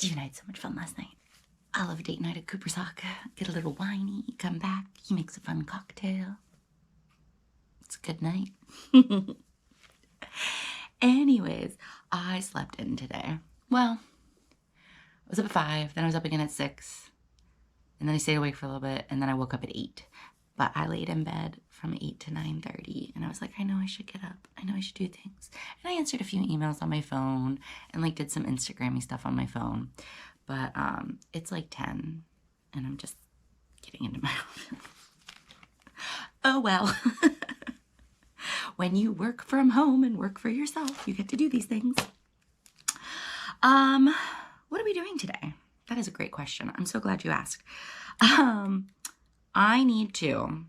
Steve and I had so much fun last night. I love a date night at Cooper's Hawk. Get a little whiny, come back. He makes a fun cocktail. It's a good night. Anyways, I slept in today. Well, I was up at 5, then I was up again at 6, and then I stayed awake for a little bit, and then I woke up at 8. But I laid in bed from 8 to 9:30, and I was like, I know I should get up. I know I should do things. And I answered a few emails on my phone, and like did some Instagram-y stuff on my phone. But it's like 10, and I'm just getting into my outfit. Oh well. When you work from home and work for yourself, you get to do these things. What are we doing today? That is a great question. I'm so glad you asked. I need to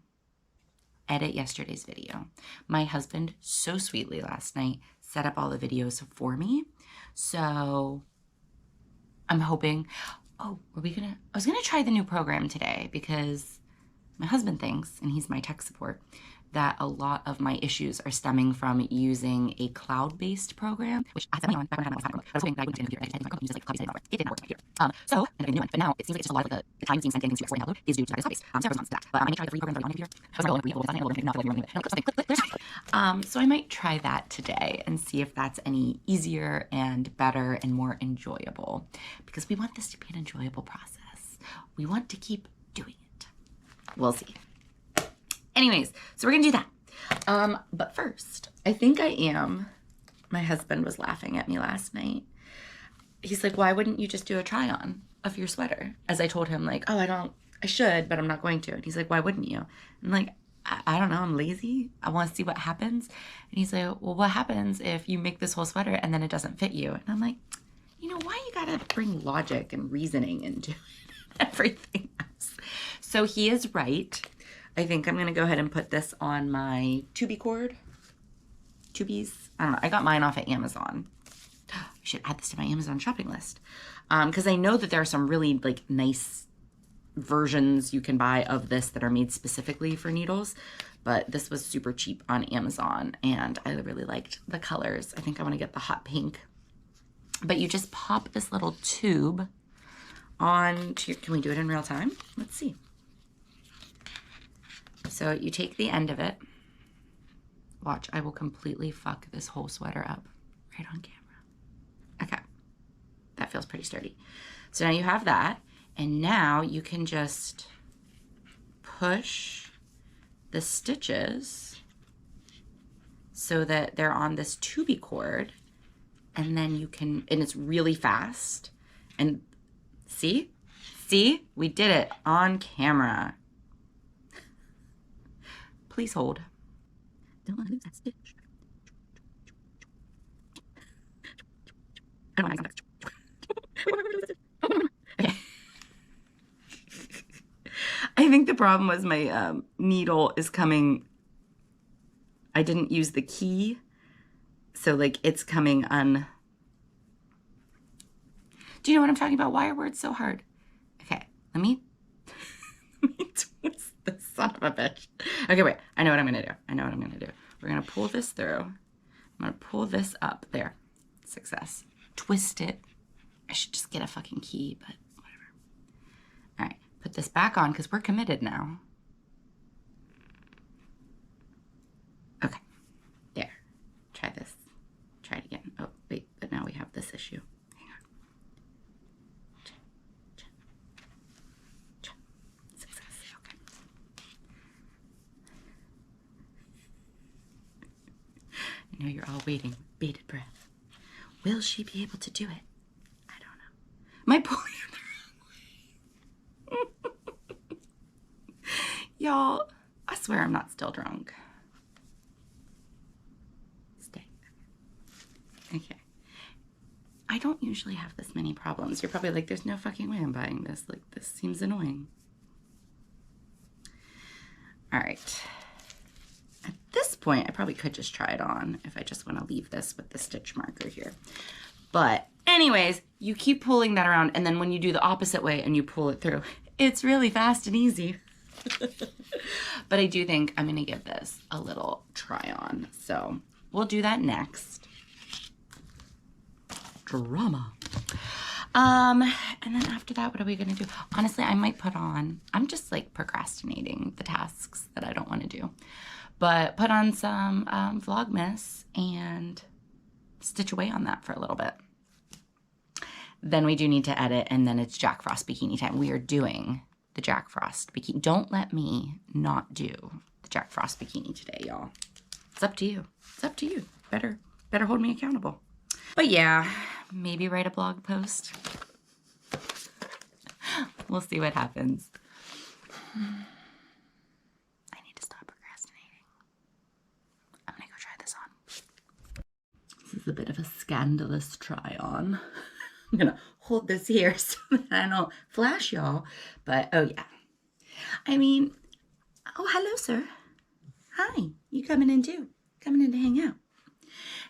edit yesterday's video. My husband so sweetly last night set up all the videos for me. So I'm hoping, I was gonna try the new program today because my husband thinks, and he's my tech support, that a lot of my issues are stemming from using a cloud-based program, which I said on back when I had my iPhone. I was hoping that I wouldn't do it. Use like copy. It didn't work here. So I'm getting a new one, but now it seems like it's just a lot of the time being spent getting things to export and download is due to that copy-paste. So I response to that. But I may try the free program that I want to here. So I might try that today and see if that's any easier and better and more enjoyable, because we want this to be an enjoyable process. We want to keep doing it. We'll see. Anyways, so we're gonna do that. But first, I think my husband was laughing at me last night. He's like, why wouldn't you just do a try on of your sweater? As I told him, like, I should, but I'm not going to. And he's like, why wouldn't you? I'm like, I don't know, I'm lazy. I want to see what happens. And he's like, well, what happens if you make this whole sweater and then it doesn't fit you? And I'm like, you know, why you gotta bring logic and reasoning into everything else? So he is right. I think I'm going to go ahead and put this on my Tubi cord. Tubies? I don't know. I got mine off of Amazon. I should add this to my Amazon shopping list. Because I know that there are some really like nice versions you can buy of this that are made specifically for needles. But this was super cheap on Amazon. And I really liked the colors. I think I want to get the hot pink. But you just pop this little tube on to your, can we do it in real time? Let's see. So you take the end of it. Watch, I will completely fuck this whole sweater up right on camera. Okay, that feels pretty sturdy. So now you have that, and now you can just push the stitches so that they're on this Tubi cord, and then you can, and it's really fast. And see, we did it on camera. Please hold. Don't want to lose that stitch. I don't want to. Okay. I think the problem was my needle is coming. I didn't use the key, so like it's coming un. Do you know what I'm talking about? Why are words so hard? Okay, let me twist this son of a bitch. Okay, wait. I know what I'm going to do. We're going to pull this through. I'm going to pull this up. There. Success. Twist it. I should just get a fucking key, but whatever. All right. Put this back on because we're committed now. Okay. There. Try this. Try it again. Oh, wait. But now we have this issue. I know you're all waiting, bated breath. Will she be able to do it? I don't know. Am I pulling it the wrong way? Y'all, I swear I'm not still drunk. Stay. Okay. I don't usually have this many problems. You're probably like, there's no fucking way I'm buying this. Like, this seems annoying. All right. At this point, I probably could just try it on if I just want to leave this with the stitch marker here. But anyways, you keep pulling that around, and then when you do the opposite way and you pull it through, it's really fast and easy. But I do think I'm going to give this a little try on. So we'll do that next. Drama. And then after that, what are we gonna do? Honestly, I might put on, I'm just like procrastinating the tasks that I don't want to do, but put on some Vlogmas and stitch away on that for a little bit. Then we do need to edit, and then it's Jack Frost Bikini time. We are doing the Jack Frost Bikini. Don't let me not do the Jack Frost Bikini today, y'all. It's up to you. It's up to you. Better hold me accountable. But yeah, maybe write a blog post. We'll see what happens. I need to stop procrastinating. I'm gonna go try this on. This is a bit of a scandalous try on. I'm gonna hold this here so that I don't flash y'all. But oh yeah. I mean, oh hello sir. Hi, you coming in too? Coming in to hang out.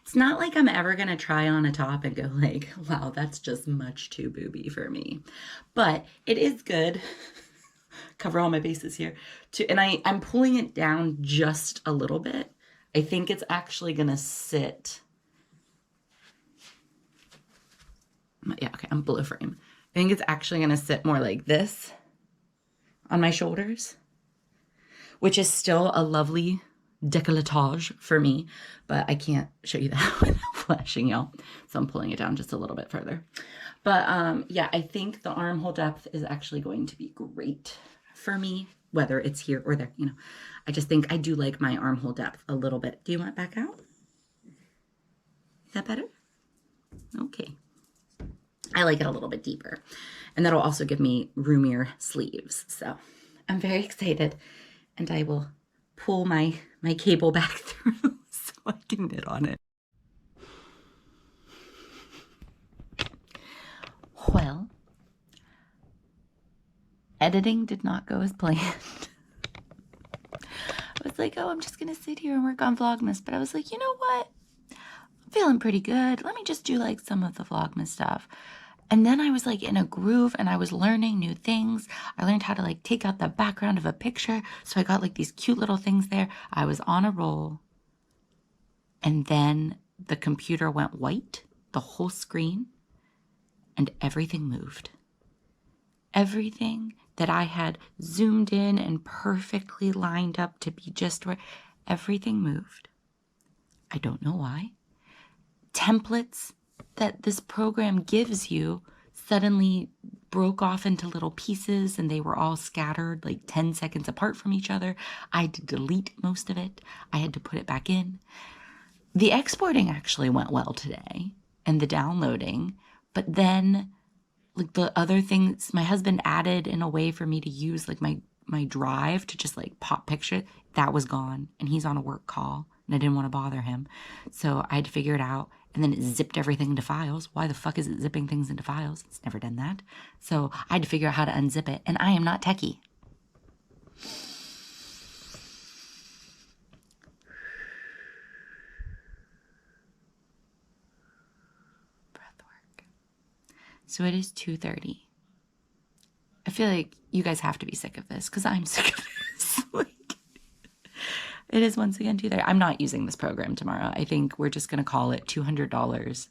It's not like I'm ever gonna try on a top and go like, wow, that's just much too booby for me. But it is good. Cover all my bases here. And I'm pulling it down just a little bit. I think it's actually gonna sit. Yeah, okay, I'm below frame. I think it's actually gonna sit more like this on my shoulders, which is still a lovely décolletage for me, but I can't show you that without flashing y'all. So I'm pulling it down just a little bit further. But yeah, I think the armhole depth is actually going to be great for me, whether it's here or there, you know. I just think I do like my armhole depth a little bit. Do you want it back out? Is that better? Okay. I like it a little bit deeper. And that'll also give me roomier sleeves. So I'm very excited, and I will pull my cable back through so I can knit on it. Well, editing did not go as planned. I was like, oh, I'm just gonna sit here and work on Vlogmas, but I was like, you know what? I'm feeling pretty good. Let me just do like some of the Vlogmas stuff. And then I was like in a groove, and I was learning new things. I learned how to like take out the background of a picture. So I got like these cute little things there. I was on a roll. And then the computer went white, the whole screen, and everything moved. Everything that I had zoomed in and perfectly lined up to be just where, everything moved. I don't know why. Templates that this program gives you suddenly broke off into little pieces, and they were all scattered like 10 seconds apart from each other. I had to delete most of it. I had to put it back in. The exporting actually went well today, and the downloading, but then like the other things my husband added in a way for me to use like my drive to just like pop picture, that was gone, and he's on a work call and I didn't want to bother him. So I had to figure it out, and then it zipped everything into files. Why the fuck is it zipping things into files? It's never done that. So I had to figure out how to unzip it, and I am not techie. Breath work. So it is 2:30. I feel like you guys have to be sick of this because I'm sick of this. Like, it is once again 2:30. I'm not using this program tomorrow. I think we're just going to call it $200.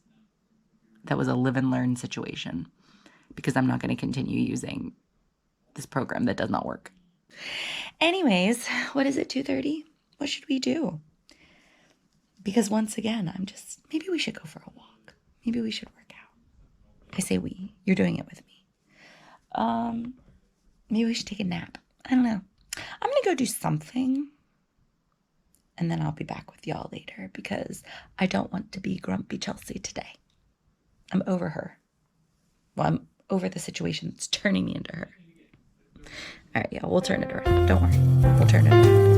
That was a live and learn situation, because I'm not going to continue using this program that does not work. Anyways, what is it, 2:30? What should we do? Because once again, maybe we should go for a walk. Maybe we should work out. I say we. You're doing it with me. Maybe we should take a nap. I don't know. I'm going to go do something, and then I'll be back with y'all later, because I don't want to be grumpy Chelsea today. I'm over her. Well, I'm over the situation that's turning me into her. All right, yeah, we'll turn it around. Don't worry. We'll turn it around.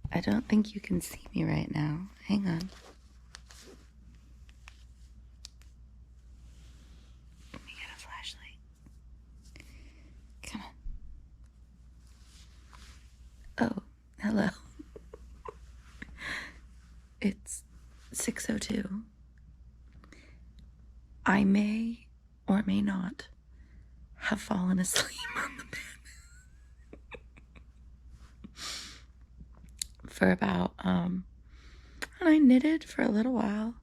I don't think you can see me right now. Hang on. It's 6:02. I may or may not have fallen asleep on the bed for about, and I knitted for a little while.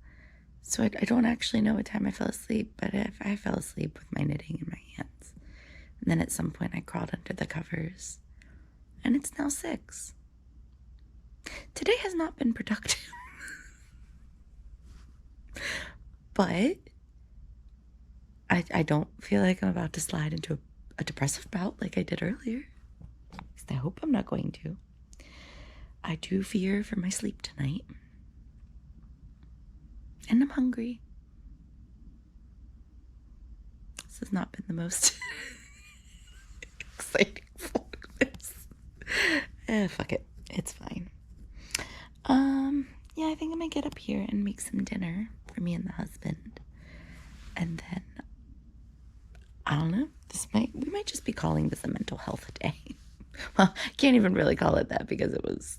So I don't actually know what time I fell asleep, but if I fell asleep with my knitting in my hands. And then at some point I crawled under the covers. And it's now 6. Today has not been productive. But I don't feel like I'm about to slide into a depressive bout like I did earlier. At least I hope I'm not going to. I do fear for my sleep tonight. And I'm hungry. This has not been the most exciting Vlogmas. Fuck it. It's fine. Yeah, I think I'm gonna get up here and make some dinner for me and the husband. And then, I don't know, we might just be calling this a mental health day. Well, I can't even really call it that because it was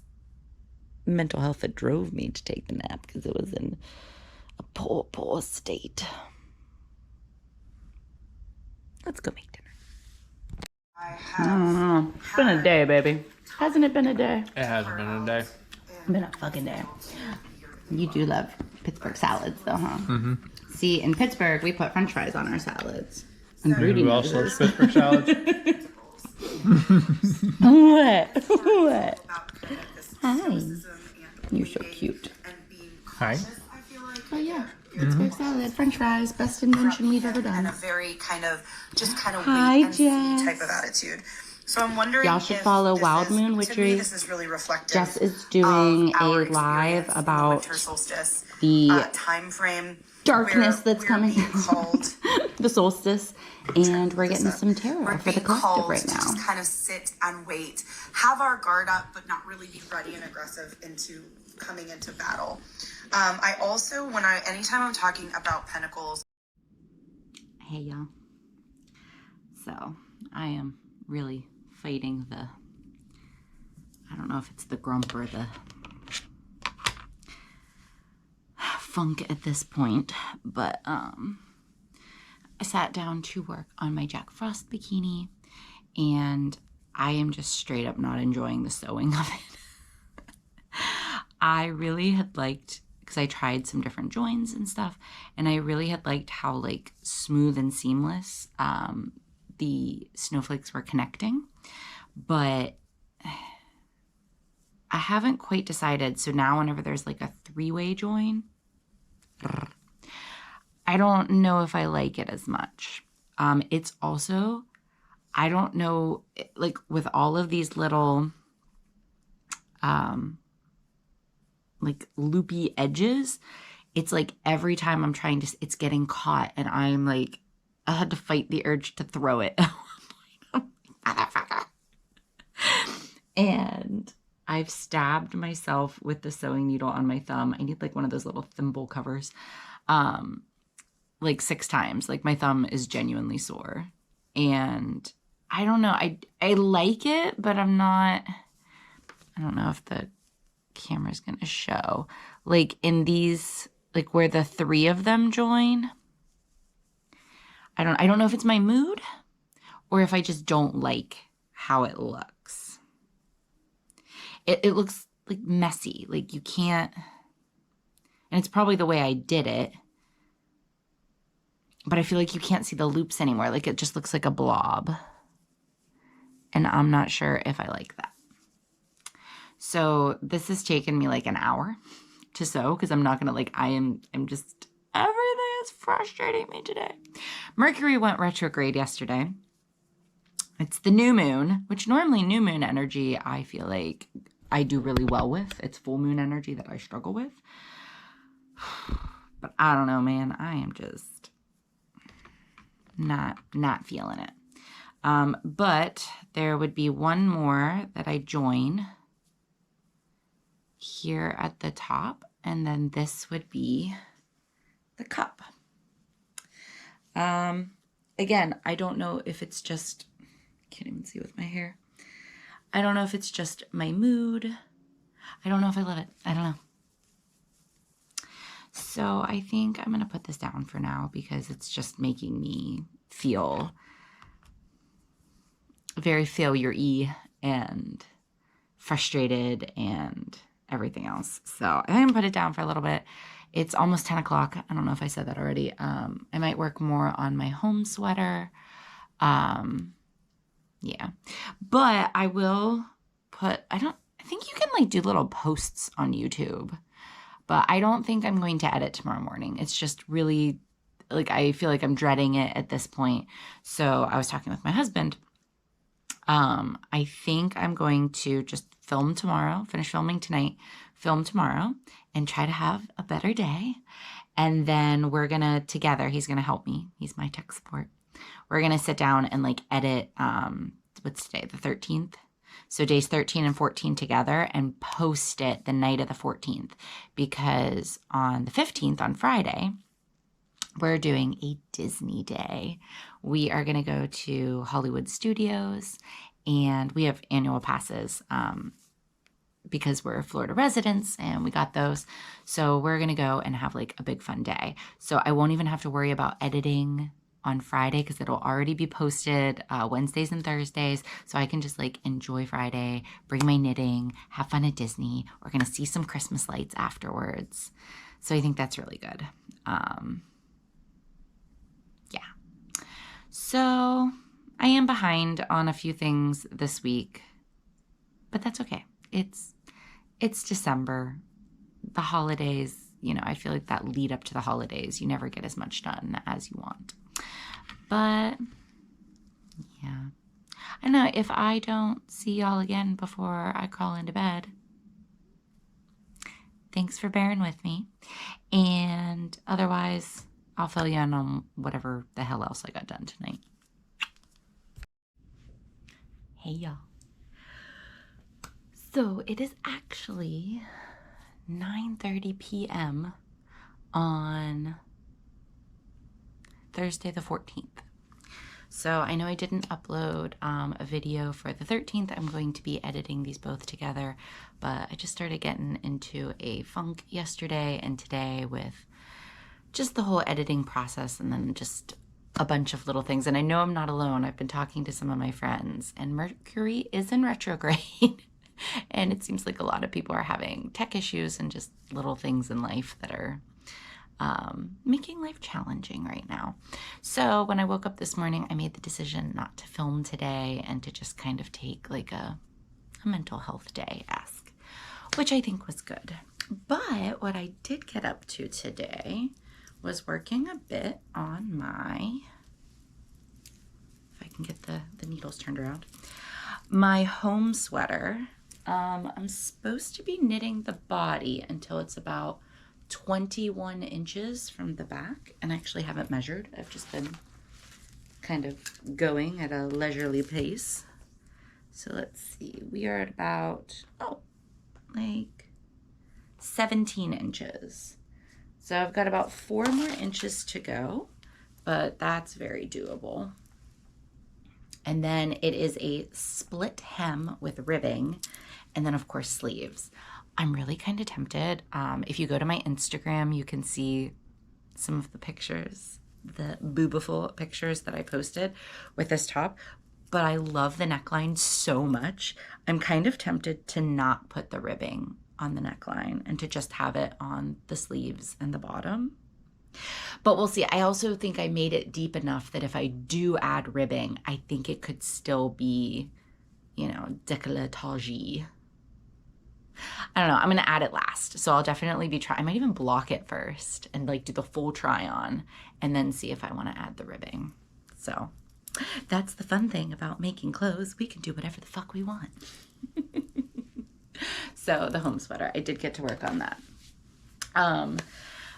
mental health that drove me to take the nap because it was in a poor state. Let's go make dinner. I don't know. It's been a day, baby. Hasn't it been a day? It has been a day. It's been a fucking day. You do love Pittsburgh salads, though, huh? Mm-hmm. See, in Pittsburgh, we put French fries on our salads. And Rudy who else loves Pittsburgh salads? What? What? Hi. You're so cute. Hi. Oh, yeah. Pittsburgh salad, French fries, best invention we've ever done. And a very kind of Hi, wait and see Jess. type of attitude. So I'm wondering Y'all should follow Wild Moon Witchery. This is really reflective. Jess is doing a live about the winter solstice the time frame, darkness that's coming. Called, the solstice, and we're getting some tarot for the collective right now. Just kind of sit and wait, have our guard up, but not really be ready and aggressive into coming into battle. I also, anytime I'm talking about pentacles. Hey y'all. So I am really fighting the, I don't know if it's the grump or the funk at this point, but I sat down to work on my Jack Frost bikini, and I am just straight up not enjoying the sewing of it. I really had liked, because I tried some different joins and stuff, and I really had liked how like smooth and seamless the snowflakes were connecting, but I haven't quite decided. So now whenever there's like a 3-way join, I don't know if I like it as much. It's also, I don't know, like with all of these little like loopy edges, it's like every time I'm trying to, it's getting caught, and I'm like, I had to fight the urge to throw it. Motherfucker. And I've stabbed myself with the sewing needle on my thumb. I need like one of those little thimble covers. Like 6 times. Like my thumb is genuinely sore. And I don't know. I like it, but I'm not, I don't know if the camera's going to show. Like in these, like where the 3 of them join, I don't know if it's my mood or if I just don't like how it looks. It looks like messy, like you can't, and it's probably the way I did it, but I feel like you can't see the loops anymore. Like it just looks like a blob, and I'm not sure if I like that. So this has taken me like an hour to sew because I'm not gonna like, I'm just, everything is frustrating me today. Mercury went retrograde yesterday. It's the new moon, which normally new moon energy, I feel like I do really well with. It's full moon energy that I struggle with. But I don't know, man. I am just not feeling it. But there would be one more that I join here at the top, and then this would be the cup. Again, I don't know if it's just, can't even see with my hair. I don't know if it's just my mood. I don't know if I love it. I don't know. So I think I'm going to put this down for now because it's just making me feel very failure-y and frustrated and everything else. So I think I'm going to put it down for a little bit. It's almost 10 o'clock. I don't know if I said that already. I might work more on my home sweater. Yeah. But I will put, I think you can like do little posts on YouTube. But I don't think I'm going to edit tomorrow morning. It's just really, like, I feel like I'm dreading it at this point. So I was talking with my husband. I think I'm going to just film tomorrow, finish filming tonight, film tomorrow, and try to have a better day. And then we're going to, together, he's going to help me. He's my tech support. We're going to sit down and, like, edit, what's today, the 13th? So days 13 and 14 together and post it the night of the 14th because on the 15th, on Friday, we're doing a Disney day. We are going to go to Hollywood Studios and we have annual passes because we're Florida residents and we got those. So we're going to go and have like a big fun day. So I won't even have to worry about editing on Friday because it'll already be posted Wednesdays and Thursdays. So I can just like enjoy Friday, bring my knitting, have fun at Disney. We're going to see some Christmas lights afterwards. So I think that's really good. Yeah. So I am behind on a few things this week, but that's okay. It's December. The holidays, you know, I feel like that lead up to the holidays, you never get as much done as you want. But, yeah. I know if I don't see y'all again before I crawl into bed, thanks for bearing with me. And otherwise, I'll fill you in on whatever the hell else I got done tonight. Hey, y'all. So, it is actually 9:30 p.m. on Thursday the 14th. So I know I didn't upload a video for the 13th. I'm going to be editing these both together, but I just started getting into a funk yesterday and today with just the whole editing process and then just a bunch of little things. And I know I'm not alone. I've been talking to some of my friends and Mercury is in retrograde. And it seems like a lot of people are having tech issues and just little things in life that are making life challenging right now. So when I woke up this morning, I made the decision not to film today and to just kind of take like a mental health day-esque, which I think was good. But what I did get up to today was working a bit on my, if I can get the needles turned around, my home sweater. I'm supposed to be knitting the body until it's about 21 inches from the back, and I actually haven't measured. I've just been kind of going at a leisurely pace. So let's see, we are at about, like 17 inches. So I've got about 4 more inches to go, but that's very doable. And then it is a split hem with ribbing, and then of course sleeves. I'm really kind of tempted. If you go to my Instagram, you can see some of the pictures, the boobiful pictures that I posted with this top. But I love the neckline so much. I'm kind of tempted to not put the ribbing on the neckline and to just have it on the sleeves and the bottom. But we'll see. I also think I made it deep enough that if I do add ribbing, I think it could still be, you know, décolletage. I don't know. I'm going to add it last. So I'll definitely be I might even block it first and like do the full try on and then see if I want to add the ribbing. So that's the fun thing about making clothes. We can do whatever the fuck we want. So the home sweater, I did get to work on that.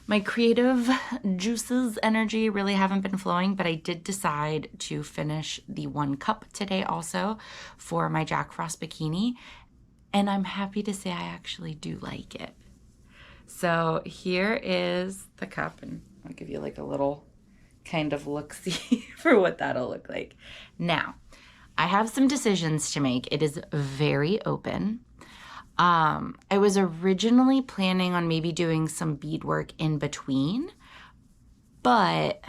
My creative juices, energy really haven't been flowing, but I did decide to finish the 1 cup today also for my Jack Frost Bikini. And I'm happy to say I actually do like it. So here is the cup, and I'll give you like a little kind of look-see for what that'll look like. Now, I have some decisions to make. It is very open. I was originally planning on maybe doing some beadwork in between, but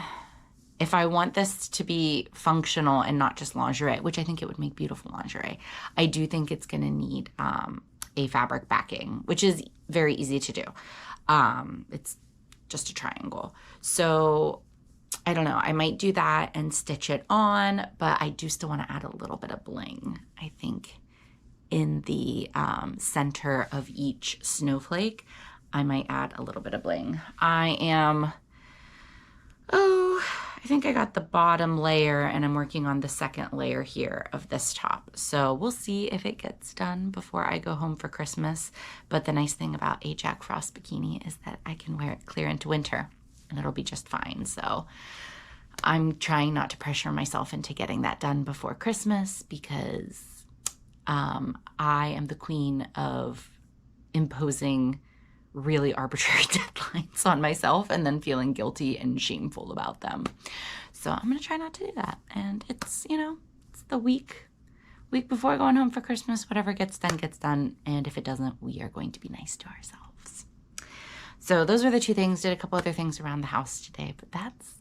if I want this to be functional and not just lingerie, which I think it would make beautiful lingerie, I do think it's going to need a fabric backing, which is very easy to do. It's just a triangle. So I don't know. I might do that and stitch it on, but I do still want to add a little bit of bling, I think, in the center of each snowflake. I might add a little bit of bling. I think I got the bottom layer and I'm working on the second layer here of this top. So we'll see if it gets done before I go home for Christmas. But the nice thing about a Jack Frost bikini is that I can wear it clear into winter and it'll be just fine. So I'm trying not to pressure myself into getting that done before Christmas because I am the queen of imposing really arbitrary deadlines on myself and then feeling guilty and shameful about them. So I'm going to try not to do that. And it's, you know, it's the week before going home for Christmas. Whatever gets done, gets done. And if it doesn't, we are going to be nice to ourselves. So those are the two things. Did a couple other things around the house today, but that's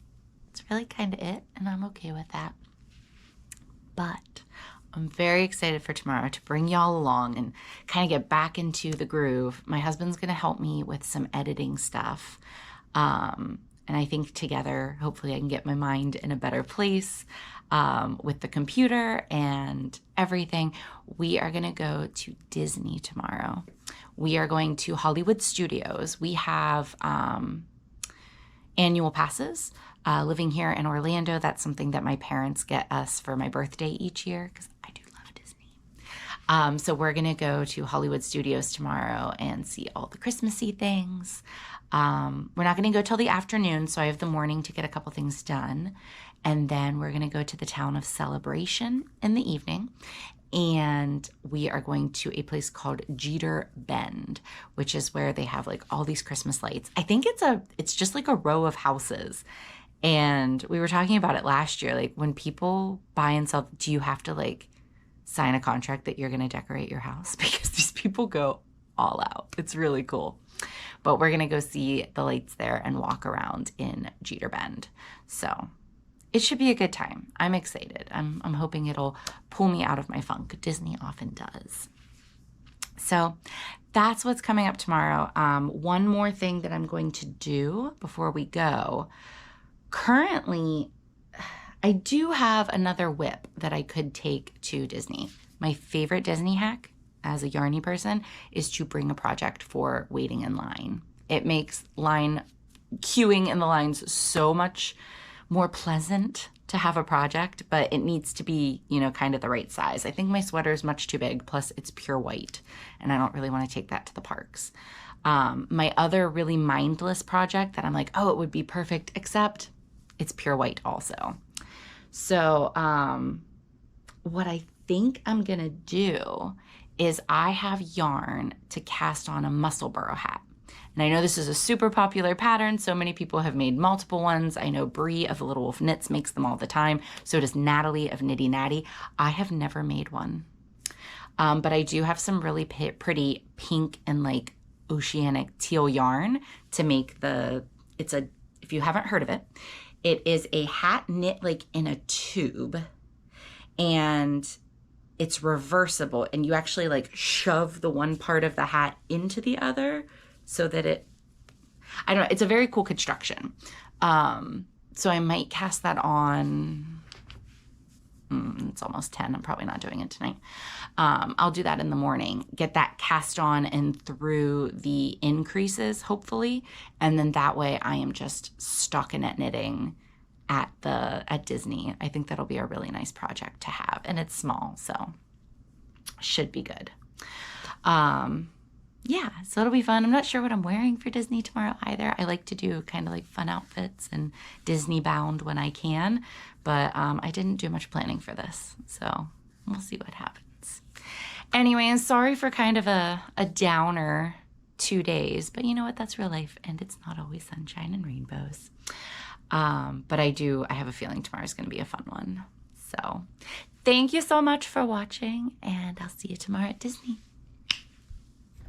really kind of it. And I'm okay with that. But I'm very excited for tomorrow to bring y'all along and kind of get back into the groove. My husband's going to help me with some editing stuff. And I think together, hopefully I can get my mind in a better place with the computer and everything. We are going to go to Disney tomorrow. We are going to Hollywood Studios. We have annual passes. Living here in Orlando, that's something that my parents get us for my birthday each year because I do love Disney. So we're going to go to Hollywood Studios tomorrow and see all the Christmassy things. We're not going to go till the afternoon, so I have the morning to get a couple things done. And then we're going to go to the town of Celebration in the evening. And we are going to a place called Jeter Bend, which is where they have like all these Christmas lights. I think it's just like a row of houses. And we were talking about it last year, like when people buy and sell, do you have to like sign a contract that you're going to decorate your house? Because these people go all out. It's really cool. But we're going to go see the lights there and walk around in Jeter Bend. So it should be a good time. I'm excited. I'm hoping it'll pull me out of my funk. Disney often does. So that's what's coming up tomorrow. One more thing that I'm going to do before we go. Currently, I do have another whip that I could take to Disney. My favorite Disney hack as a yarny person is to bring a project for waiting in line. It makes queuing in the lines so much more pleasant to have a project, but it needs to be, you know, kind of the right size. I think my sweater is much too big, plus it's pure white, and I don't really want to take that to the parks. My other really mindless project that I'm like, oh, it would be perfect, except it's pure white also. So what I think I'm going to do is I have yarn to cast on a muscle burrow hat. And I know this is a super popular pattern. So many people have made multiple ones. I know Bree of the Little Wolf Knits makes them all the time. So does Natalie of Nitty Natty. I have never made one. But I do have some really pretty pink and like oceanic teal yarn to make if you haven't heard of it, it is a hat knit like in a tube, and it's reversible, and you actually like shove the one part of the hat into the other so that I don't know, it's a very cool construction. So I might cast that on, it's almost 10, I'm probably not doing it tonight. I'll do that in the morning, get that cast on and through the increases, hopefully. And then that way I am just stockinette knitting at Disney. I think that'll be a really nice project to have, and it's small, so should be good. Yeah, so it'll be fun. I'm not sure what I'm wearing for Disney tomorrow either. I like to do kind of like fun outfits and Disney bound when I can, but I didn't do much planning for this, so we'll see what happens. Anyway, I'm sorry for kind of a downer 2 days, but you know what? That's real life, and it's not always sunshine and rainbows. But I have a feeling tomorrow's going to be a fun one. So thank you so much for watching, and I'll see you tomorrow at Disney.